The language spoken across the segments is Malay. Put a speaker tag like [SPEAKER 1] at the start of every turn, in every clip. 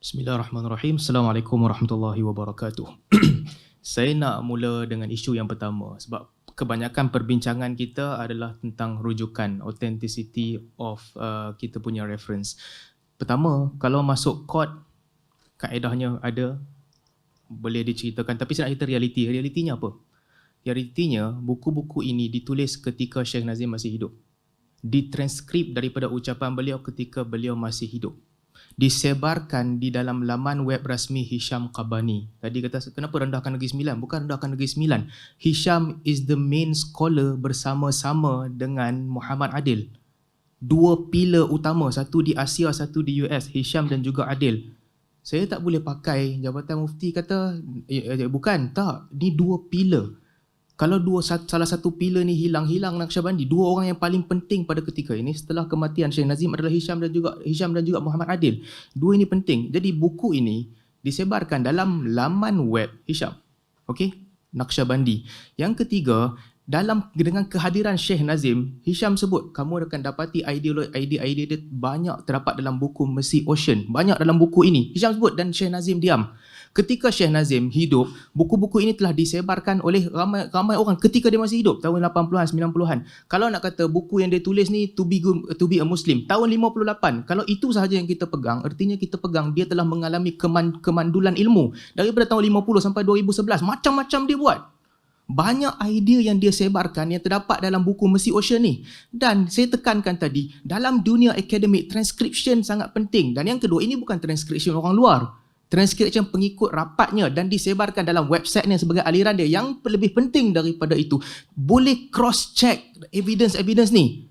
[SPEAKER 1] Bismillahirrahmanirrahim. Assalamualaikum warahmatullahi wabarakatuh. Saya nak mula dengan isu yang pertama sebab kebanyakan perbincangan kita adalah tentang rujukan, authenticity of kita punya reference. Pertama, kalau masuk court, kaedahnya ada, boleh diceritakan. Tapi saya nak cerita realiti. Realitinya apa? Realitinya, buku-buku ini ditulis ketika Syekh Nazim masih hidup. Ditranskrip daripada ucapan beliau ketika beliau masih hidup. Disebarkan di dalam laman web rasmi Hisham Qabani. Tadi kata, kenapa rendahkan Negeri Sembilan? Bukan rendahkan Negeri Sembilan. Hisham is the main scholar bersama-sama dengan Muhammad Adil. Dua pilar utama, satu di Asia, satu di US, Hisham dan juga Adil. Saya tak boleh pakai Jabatan Mufti kata, bukan, tak. Ni dua pilar. Kalau salah satu pilar ni hilang Naqsyabandi. Dua orang yang paling penting pada ketika ini setelah kematian Syekh Nazim adalah Hisham dan juga Muhammad Adil. Dua ini penting. Jadi buku ini disebarkan dalam laman web Hisham. Okey, Naqsyabandi. Yang ketiga, dengan kehadiran Syekh Nazim, Hisham sebut kamu akan dapati idea dia banyak terdapat dalam buku Mercy Ocean. Banyak dalam buku ini. Hisham sebut dan Syekh Nazim diam. Ketika Syekh Nazim hidup, buku-buku ini telah disebarkan oleh ramai orang ketika dia masih hidup, tahun 80-an, 90-an. Kalau nak kata buku yang dia tulis ni to be a Muslim, tahun 58. Kalau itu sahaja yang kita pegang, artinya kita pegang dia telah mengalami kemandulan ilmu daripada tahun 50 sampai 2011. Macam-macam dia buat. Banyak idea yang dia sebarkan yang terdapat dalam buku Mercy Ocean ni. Dan saya tekankan tadi, dalam dunia akademik, transcription sangat penting. Dan yang kedua, ini bukan transcription orang luar. Transcription pengikut rapatnya dan disebarkan dalam websitenya sebagai aliran dia. Yang lebih penting daripada itu, boleh cross-check evidence ni.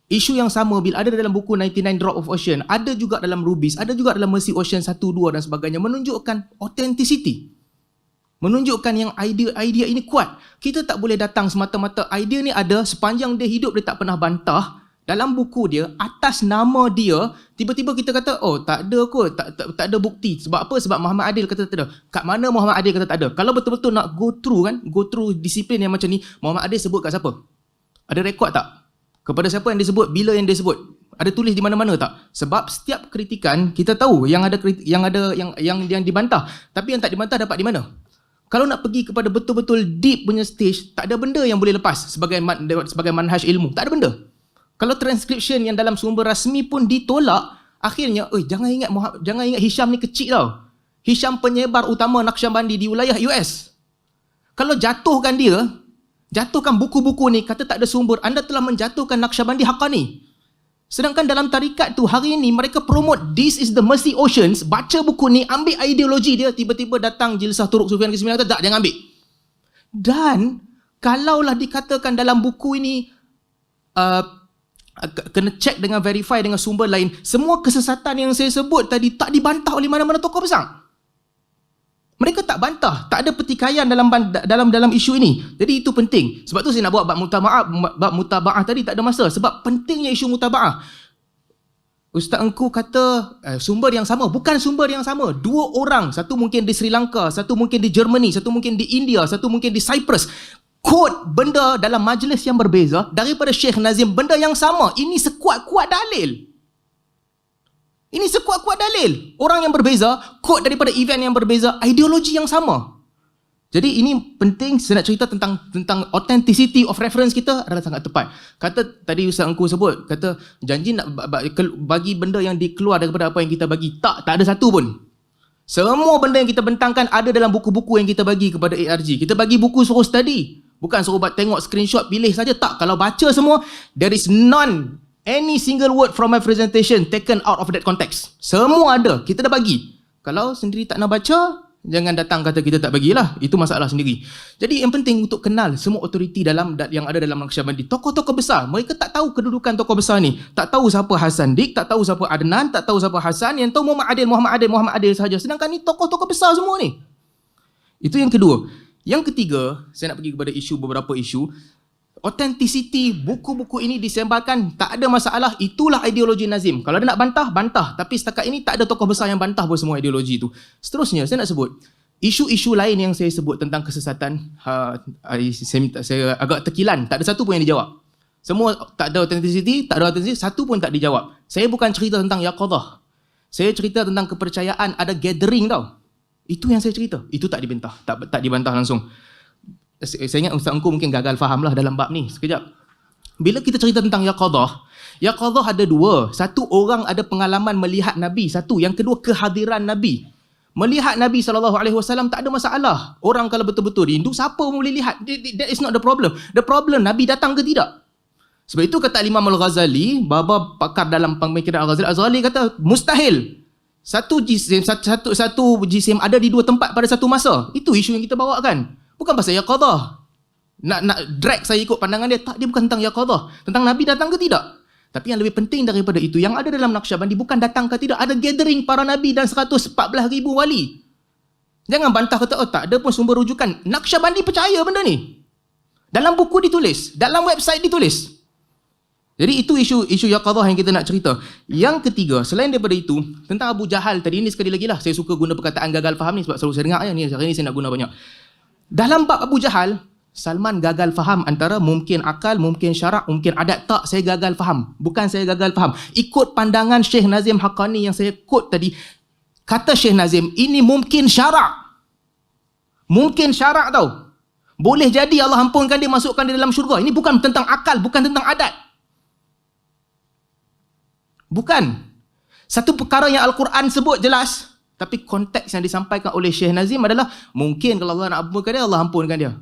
[SPEAKER 1] Isu yang sama bila ada dalam buku 99 Drop of Ocean, ada juga dalam Rubies, ada juga dalam Mercy Ocean 1, 2 dan sebagainya, menunjukkan authenticity. Menunjukkan yang idea ini kuat. Kita tak boleh datang semata-mata idea ni ada, sepanjang dia hidup dia tak pernah bantah. Dalam buku dia, atas nama dia, tiba-tiba kita kata, oh tak ada kot, tak ada bukti. Sebab apa? Sebab Muhammad Adil kata tak ada. Kat mana Muhammad Adil kata tak ada? Kalau betul-betul nak go through disiplin yang macam ni, Muhammad Adil sebut kat siapa? Ada rekod tak? Kepada siapa yang disebut? Bila yang disebut? Ada tulis di mana-mana tak? Sebab setiap kritikan, kita tahu yang dibantah. Tapi yang tak dibantah dapat di mana? Kalau nak pergi kepada betul-betul deep punya stage, tak ada benda yang boleh lepas sebagai manhaj ilmu. Tak ada benda. Kalau transcription yang dalam sumber rasmi pun ditolak, akhirnya, jangan ingat Hisham ni kecil tau. Hisham penyebar utama Naqsyabandi di wilayah US. Kalau jatuhkan buku-buku ni, kata tak ada sumber, anda telah menjatuhkan Naqsyabandi Haqqani. Sedangkan dalam tarikat tu, hari ini mereka promote this is the Mercy Oceans, baca buku ni, ambil ideologi dia, tiba-tiba datang Jilsah Turuk Sufian ke-9 kata, tak, jangan ambil. Dan, kalaulah dikatakan dalam buku ini, kena check dengan verify dengan sumber lain, semua kesesatan yang saya sebut tadi tak dibantah oleh mana-mana tokoh besar. Mereka tak bantah, tak ada pertikaian dalam isu ini. Jadi itu penting. Sebab tu saya nak buat bab mutaba'ah tadi, tak ada masa. Sebab pentingnya isu mutaba'ah. Ustaz Engku kata sumber yang sama. Bukan sumber yang sama. Dua orang, satu mungkin di Sri Lanka, satu mungkin di Germany, satu mungkin di India, satu mungkin di Cyprus, quote benda dalam majlis yang berbeza daripada Syekh Nazim, benda yang sama. Ini sekuat-kuat dalil. Ini sekuat-kuat dalil. Orang yang berbeza, quote daripada event yang berbeza, ideologi yang sama. Jadi ini penting. Saya nak cerita tentang authenticity of reference kita adalah sangat tepat. Kata tadi Ustaz Engku sebut, kata janji nak bagi benda yang dikeluar daripada apa yang kita bagi. Tak ada satu pun. Semua benda yang kita bentangkan ada dalam buku-buku yang kita bagi kepada ARG. Kita bagi buku suruh study. Bukan suruh tengok screenshot, pilih saja. Tak. Kalau baca semua, there is none, any single word from my presentation taken out of that context. Semua ada. Kita dah bagi. Kalau sendiri tak nak baca, jangan datang kata kita tak bagilah. Itu masalah sendiri. Jadi yang penting untuk kenal semua otoriti yang ada dalam Naqsyabandi. Tokoh-tokoh besar. Mereka tak tahu kedudukan tokoh besar ni. Tak tahu siapa Hasan Dik, tak tahu siapa Adnan, tak tahu siapa Hasan. Yang tahu Muhammad Adil sahaja. Sedangkan ni tokoh-tokoh besar semua ni. Itu yang kedua. Yang ketiga, saya nak pergi kepada beberapa isu. Authenticity, buku-buku ini disebarkan, tak ada masalah, itulah ideologi Nazim. Kalau ada nak bantah. Tapi setakat ini tak ada tokoh besar yang bantah pun semua ideologi itu. Seterusnya, saya nak sebut isu-isu lain yang saya sebut tentang kesesatan. Saya agak terkilan, tak ada satu pun yang dijawab. Semua tak ada authenticity, satu pun tak dijawab. Saya bukan cerita tentang yaqadah. Saya cerita tentang kepercayaan ada gathering tau. Itu yang saya cerita. Itu tak dibantah. Tak dibantah langsung. Saya ingat Ustaz Engku mungkin gagal faham lah dalam bab ni. Sekejap. Bila kita cerita tentang Yaqadah ada dua. Satu, orang ada pengalaman melihat Nabi. Satu. Yang kedua, kehadiran Nabi. Melihat Nabi SAW tak ada masalah. Orang kalau betul-betul rindu, siapa boleh lihat? That is not the problem. The problem, Nabi datang ke tidak? Sebab itu kata Imam Al-Ghazali, baba pakar dalam pemikiran Al-Ghazali kata mustahil satu jisim ada di dua tempat pada satu masa. Itu isu yang kita bawakan. Bukan pasal Yaqadah. Nak drag saya ikut pandangan dia. Tak, dia bukan tentang Yaqadah. Tentang Nabi datang ke tidak. Tapi yang lebih penting daripada itu, yang ada dalam Naqsyabandi bukan datang ke tidak. Ada gathering para Nabi dan 114,000 wali. Jangan bantah kata, oh tak ada pun sumber rujukan. Naqsyabandi percaya benda ni. Dalam buku ditulis. Dalam website ditulis. Jadi itu isu Yaqadah yang kita nak cerita. Yang ketiga, selain daripada itu, tentang Abu Jahal tadi ni sekali lagi lah. Saya suka guna perkataan gagal faham ni sebab selalu saya dengar ni. Hari ni saya nak guna banyak. Dalam bab Abu Jahal, Salman gagal faham antara mungkin akal, mungkin syarak, mungkin adat. Tak, saya gagal faham. Bukan saya gagal faham. Ikut pandangan Syekh Nazim Haqqani yang saya quote tadi, kata Syekh Nazim, ini mungkin syarak. Mungkin syarak tau. Boleh jadi Allah ampunkan dia, masukkan dia dalam syurga. Ini bukan tentang akal, bukan tentang adat. Bukan. Satu perkara yang Al-Quran sebut jelas, tapi konteks yang disampaikan oleh Syekh Nazim adalah mungkin kalau Allah nak ampunkan dia, Allah ampunkan dia.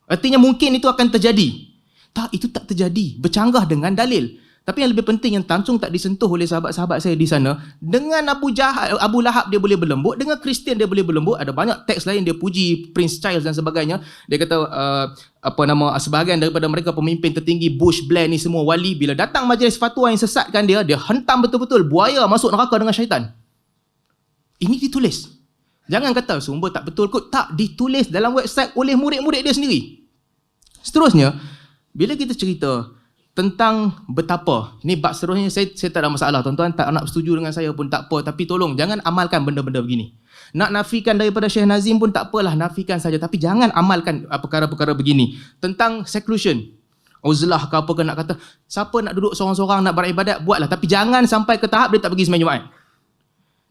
[SPEAKER 1] Artinya mungkin itu akan terjadi. Tak, itu tak terjadi. Bercanggah dengan dalil. Tapi yang lebih penting, yang langsung tak disentuh oleh sahabat-sahabat saya di sana, dengan Abu Lahab dia boleh berlembut, dengan Kristian dia boleh berlembut. Ada banyak teks lain dia puji Prince Charles dan sebagainya. Dia kata sebahagian daripada mereka pemimpin tertinggi, Bush, Blair ni semua wali, bila datang majlis fatwa yang sesatkan dia hentam betul-betul buaya masuk neraka dengan syaitan. Ini ditulis. Jangan kata sumber tak betul kot. Tak, ditulis dalam website oleh murid-murid dia sendiri. Seterusnya, bila kita cerita tentang betapa, ni bab seterusnya saya tak ada masalah. Tuan-tuan tak nak setuju dengan saya pun tak apa. Tapi tolong, jangan amalkan benda-benda begini. Nak nafikan daripada Syekh Nazim pun tak apalah, nafikan saja. Tapi jangan amalkan perkara-perkara begini. Tentang seclusion, uzlah ke apa ke nak kata, siapa nak duduk seorang-seorang nak beribadat, buatlah. Tapi jangan sampai ke tahap dia tak pergi sembahyang Jumaat.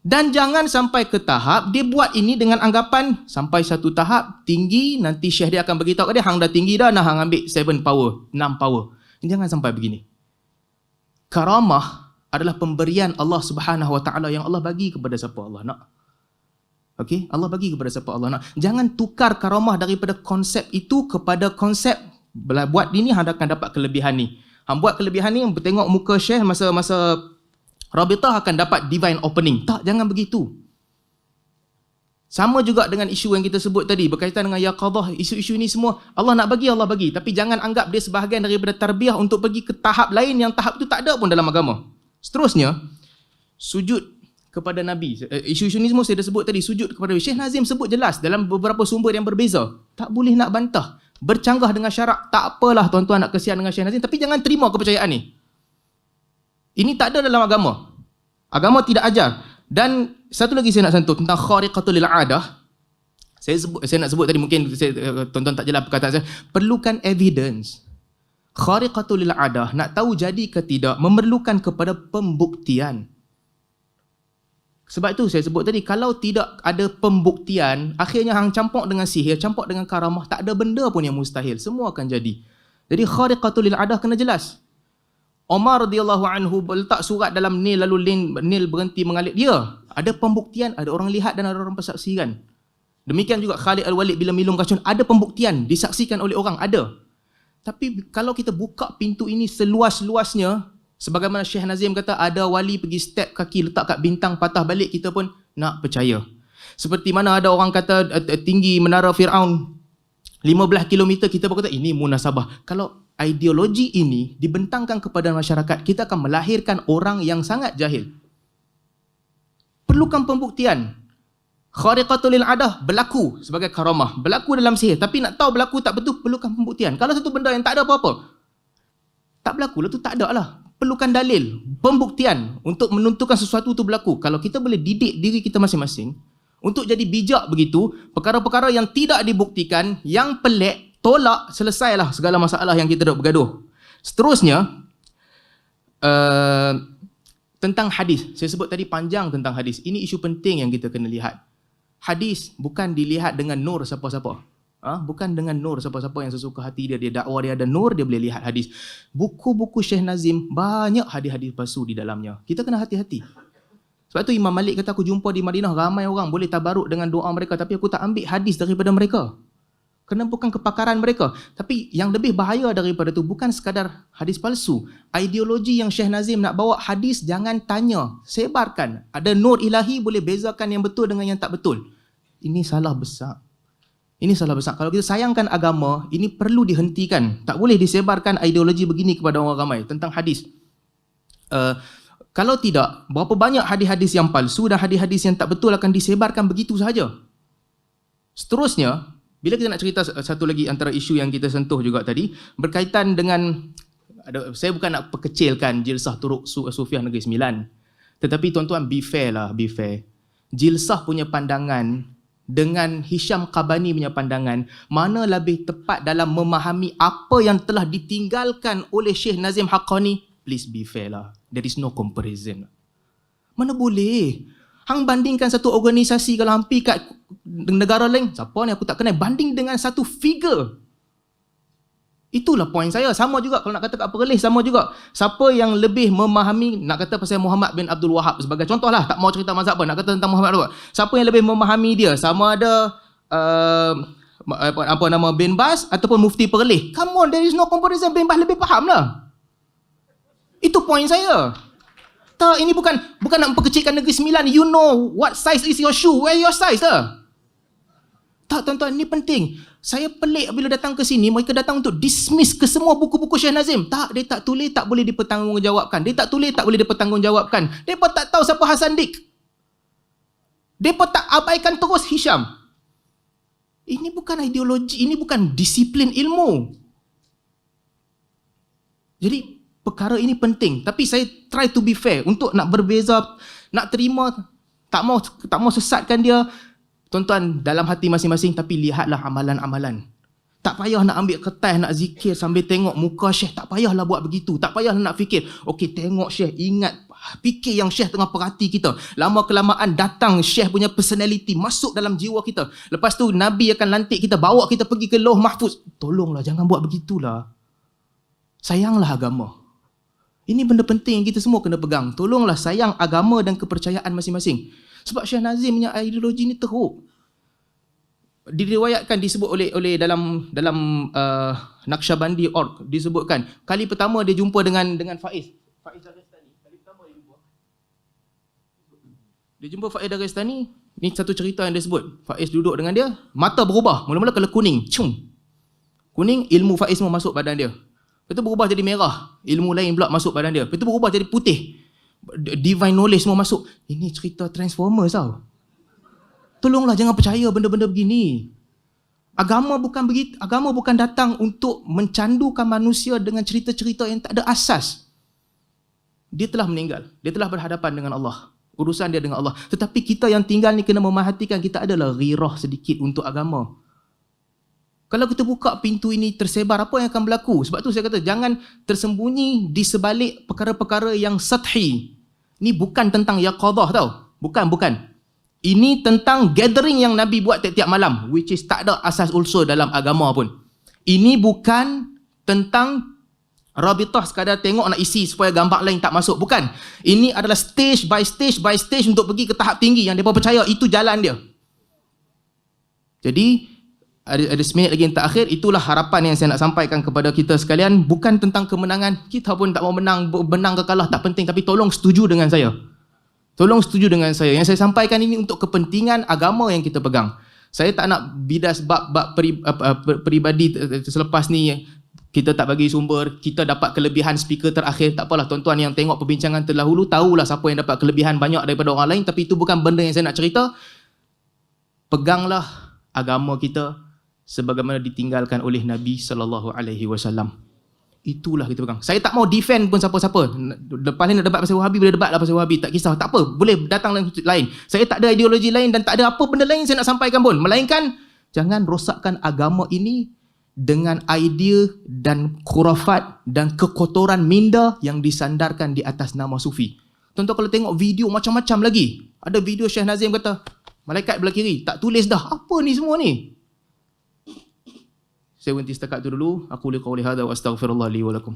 [SPEAKER 1] Dan jangan sampai ke tahap dia buat ini dengan anggapan sampai satu tahap tinggi, nanti Syekh dia akan beritahu ke dia, hang dah tinggi dah, nah hang ambil 7 power, 6 power. Jangan sampai begini. Karamah adalah pemberian Allah Subhanahu Wa Taala yang Allah bagi kepada siapa Allah nak. Okey, Allah bagi kepada siapa Allah nak. Jangan tukar karamah daripada konsep itu kepada konsep buat ini hang akan dapat kelebihan ni. Hang buat kelebihan ni, tengok muka Syekh masa Rabitah akan dapat divine opening. Tak, jangan begitu. Sama juga dengan isu yang kita sebut tadi berkaitan dengan Yaqadah, isu-isu ini semua Allah nak bagi, Allah bagi. Tapi jangan anggap dia sebahagian daripada tarbiyah untuk pergi ke tahap lain yang tahap itu tak ada pun dalam agama. Seterusnya, sujud kepada Nabi. Isu-isu ini semua saya dah sebut tadi, sujud kepada Nabi. Syekh Nazim sebut jelas dalam beberapa sumber yang berbeza. Tak boleh nak bantah. Bercanggah dengan syarak, tak apalah tuan-tuan nak kesian dengan Syekh Nazim, tapi jangan terima kepercayaan ni. Ini tak ada dalam agama. Agama tidak ajar. Dan satu lagi saya nak sentuh tentang khariqatul adah. Saya nak sebut tadi, mungkin tuan-tuan tak jelas perkataan saya. Perlukan evidence. Khariqatul adah, nak tahu jadi ke tidak, memerlukan kepada pembuktian. Sebab itu saya sebut tadi, kalau tidak ada pembuktian, akhirnya hang campur dengan sihir, campur dengan karamah, tak ada benda pun yang mustahil. Semua akan jadi. Jadi khariqatul adah kena jelas. Umar radhiyallahu anhu letak surat dalam Nil, lalu Nil berhenti mengalir. Ya, ada pembuktian, ada orang lihat dan ada orang persaksikan. Demikian juga Khalid Al-Walid bila minum racun, ada pembuktian, disaksikan oleh orang, ada. Tapi kalau kita buka pintu ini seluas-luasnya, sebagaimana Syekh Nazim kata, ada wali pergi step kaki letak kat bintang patah balik, kita pun nak percaya. Seperti mana ada orang kata tinggi menara Fir'aun 15 km, kita pun kata ini munasabah. Kalau ideologi ini dibentangkan kepada masyarakat, kita akan melahirkan orang yang sangat jahil. Perlukan pembuktian. Khariqatul adah berlaku sebagai karamah, berlaku dalam sihir, tapi nak tahu berlaku tak betul, perlukan pembuktian. Kalau satu benda yang tak ada apa-apa, tak berlaku lah, tu tak ada lah. Perlukan dalil, pembuktian untuk menentukan sesuatu itu berlaku. Kalau kita boleh didik diri kita masing-masing untuk jadi bijak begitu, perkara-perkara yang tidak dibuktikan, yang pelik, tolak, selesailah segala masalah yang kita dah bergaduh. Seterusnya, Tentang hadis, saya sebut tadi panjang tentang hadis. Ini isu penting yang kita kena lihat. Hadis bukan dilihat dengan nur siapa-siapa. Bukan dengan nur siapa-siapa yang sesuka hati dia. Dia dakwa dia ada nur, dia boleh lihat hadis. Buku-buku Syekh Nazim banyak hadis-hadis palsu di dalamnya. Kita kena hati-hati. Sebab tu Imam Malik kata, aku jumpa di Madinah ramai orang boleh tabaruk dengan doa mereka, tapi aku tak ambil hadis daripada mereka. Kerana bukan kepakaran mereka. Tapi yang lebih bahaya daripada tu bukan sekadar hadis palsu. Ideologi yang Syekh Nazim nak bawa hadis, jangan tanya, sebarkan. Ada nur ilahi boleh bezakan yang betul dengan yang tak betul. Ini salah besar. Ini salah besar. Kalau kita sayangkan agama, ini perlu dihentikan. Tak boleh disebarkan ideologi begini kepada orang ramai tentang hadis. Kalau tidak, berapa banyak hadis-hadis yang palsu dan hadis-hadis yang tak betul akan disebarkan begitu sahaja. Seterusnya, bila kita nak cerita satu lagi antara isu yang kita sentuh juga tadi, berkaitan dengan, saya bukan nak perkecilkan Jilsah Turuk Sufiah Negeri Sembilan. Tetapi tuan-tuan, be fair lah, be fair. Jilsah punya pandangan dengan Hisham Qabani punya pandangan, mana lebih tepat dalam memahami apa yang telah ditinggalkan oleh Syekh Nazim Haqqani? Please be fair lah. There is no comparison. Mana boleh? Hang bandingkan satu organisasi kalau hampir kat negara lain, siapa ni aku tak kenal, banding dengan satu figure. Itulah poin saya. Sama juga kalau nak kata kat Perlis, sama juga. Siapa yang lebih memahami, nak kata pasal Muhammad bin Abdul Wahab sebagai contoh lah, tak mau cerita mazhab apa, nak kata tentang Muhammad bin Abdul Wahab. Siapa yang lebih memahami dia? Sama ada apa nama bin Bas ataupun Mufti Perlis. Come on, there is no comparison. Bin Bas lebih faham lah. Itu poin saya. Tak, ini bukan nak memperkecilkan Negeri Sembilan. You know what size is your shoe. Wear your size lah. Tak, tuan-tuan, ini penting. Saya pelik bila datang ke sini, mereka datang untuk dismiss ke semua buku-buku Syekh Nazim. Tak, dia tak tulis, tak boleh dipertanggungjawabkan. Dia tak tulis, tak boleh dipertanggungjawabkan. Mereka tak tahu siapa Hasan Dik. Mereka tak abaikan terus Hisham. Ini bukan ideologi, ini bukan disiplin ilmu. Jadi, perkara ini penting, tapi saya try to be fair untuk nak berbeza, nak terima, tak mau sesatkan dia. Tuan-tuan, dalam hati masing-masing, tapi lihatlah amalan-amalan. Tak payah nak ambil kertas, nak zikir sambil tengok muka Syekh, tak payahlah buat begitu. Tak payah nak fikir, okey tengok Syekh, ingat, fikir yang Syekh tengah perhati kita. Lama kelamaan datang Syekh punya personality masuk dalam jiwa kita. Lepas tu Nabi akan lantik kita, bawa kita pergi ke Lauh Mahfuz. Tolonglah, jangan buat begitulah. Sayanglah agama. Ini benda penting yang kita semua kena pegang. Tolonglah sayang agama dan kepercayaan masing-masing. Sebab Syekh Nazim punya ideologi ni teruk. Diriwayatkan, disebut oleh dalam Naqsyabandi.org, disebutkan kali pertama dia jumpa dengan Faiz Dagestani. Kali pertama dia jumpa Faiz Dagestani. Ni satu cerita yang dia sebut. Faiz duduk dengan dia, mata berubah. Mula-mula kalau kuning, kuning, ilmu Faiz semua masuk badan dia. Lepas tu berubah jadi merah, ilmu lain pula masuk badan dia. Lepas tu berubah jadi putih, divine knowledge semua masuk. Ini cerita Transformers tau. Tolonglah jangan percaya benda-benda begini. Agama bukan begitu. Agama bukan datang untuk mencandukan manusia dengan cerita-cerita yang tak ada asas. Dia telah meninggal, dia telah berhadapan dengan Allah. Urusan dia dengan Allah. Tetapi kita yang tinggal ni kena memerhatikan, kita adalah ghirah sedikit untuk agama. Kalau kita buka pintu ini tersebar, apa yang akan berlaku? Sebab tu saya kata, jangan tersembunyi di sebalik perkara-perkara yang sathi. Ini bukan tentang yaqadah tau. Bukan. Ini tentang gathering yang Nabi buat tiap-tiap malam, which is tak ada asas usul dalam agama pun. Ini bukan tentang rabitah sekadar tengok nak isi supaya gambar lain tak masuk. Bukan. Ini adalah stage by stage by stage untuk pergi ke tahap tinggi yang mereka percaya itu jalan dia. Jadi, ada seminit lagi yang terakhir, itulah harapan yang saya nak sampaikan kepada kita sekalian. Bukan tentang kemenangan, kita pun tak mau menang ke kalah, tak penting. Tapi tolong setuju dengan saya. Tolong setuju dengan saya. Yang saya sampaikan ini untuk kepentingan agama yang kita pegang. Saya tak nak bidas bab peribadi selepas ni. Kita tak bagi sumber, kita dapat kelebihan speaker terakhir. Tak apalah tuan-tuan yang tengok perbincangan terdahulu, tahulah siapa yang dapat kelebihan banyak daripada orang lain. Tapi itu bukan benda yang saya nak cerita. Peganglah agama kita sebagaimana ditinggalkan oleh Nabi SAW. Itulah kita pegang. Saya tak mau defend pun siapa-siapa. Lepas ni nak debat pasal Wahabi, boleh debat lah pasal Wahabi. Tak kisah, tak apa. Boleh datang lain. Saya tak ada ideologi lain dan tak ada apa benda lain saya nak sampaikan pun. Melainkan, jangan rosakkan agama ini dengan idea dan khurafat dan kekotoran minda yang disandarkan di atas nama sufi. Tuan-tuan kalau tengok video macam-macam lagi. Ada video Syekh Nazim kata, malaikat belah kiri, tak tulis dah. Apa ni semua ni? Saya berhenti setakat tu dulu. Aku lihat qawli hadza wa astaghfirullah li wa lakum.